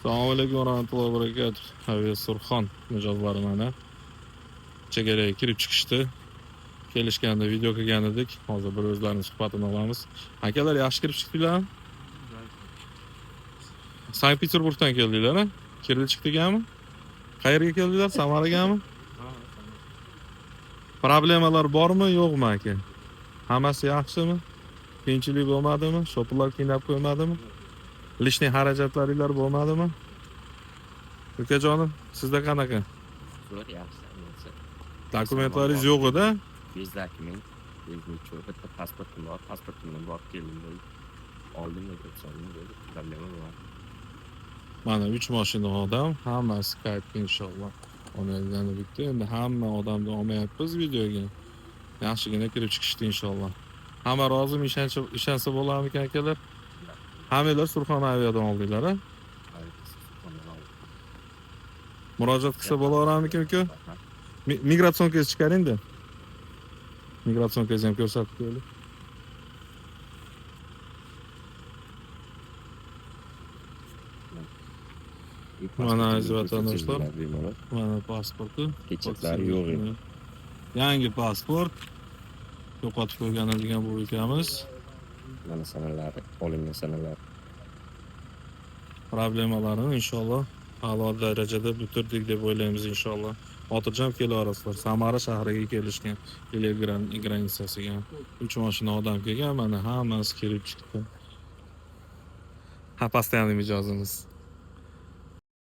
Assalomu alaykum va rahmatullohi va barakatuh. Aviy Surxon mijozlari mana chegaraga kirib chiqishdi. Kelishganda video qilgan edik. Hozir bir o'zlarining suhbatini olamiz. Akalar yaxshi kirib chiqdinglarmi? Sankt-Peterburgdan keldinglar, a? Kirib chiqdinglarmi? Qayerga keldinglar? Samaragami? Problemalar bormi, yo'qmi aka? Hammasi yaxshimi? Qiyinchilik bo'lmadimi? Sho'pirlar qiynab qo'ymadimi? Lishniy xarajatlaringlar bo'lmadimi? Ukajonim, sizda qanaqa? Zo'r, yaxshi bo'lsa. Dokumentlaringiz yo'q edi? Dokument, bitta pasportim bor, pasportimni borib keldim bo'ldi. Oldim va ketdim bo'ldi. Problema bo'lmadi. Mana 3 mashina odam, hammasi qaytdi inshaalloh. Onlardan bitta endi hamma odamni olmayapmiz videoga. Yaxshigina kirib chiqishdi inshaalloh. Hamma rozimi, ishonsa bo'larmikan akalar? Hammalar Surxon aviadan oldinglar, a? Murojaat qilsa bo'laveramikan uka? Migratsionkangizni chiqaring-da. Migratsionkangizni ham ko'rsatib qo'yaylik. Mana aziz vatandoshlar, mana pasporti. Kechaklari yo'q edi. Yangi pasport. Yo'qotib qo'ygan degan bu ukamiz. Mana sanalari, olingan sanalar. Problemalarini inshaalloh a'lo darajada bitirdik deb o'ylaymiz inshaalloh. Xotirjam kelaverasizlar. Samara shahriga kelishgan granitsasiga. 3 mashina odam kelgan, mana hammasi kirib chiqdi. Ha, постоянный mijozimiz.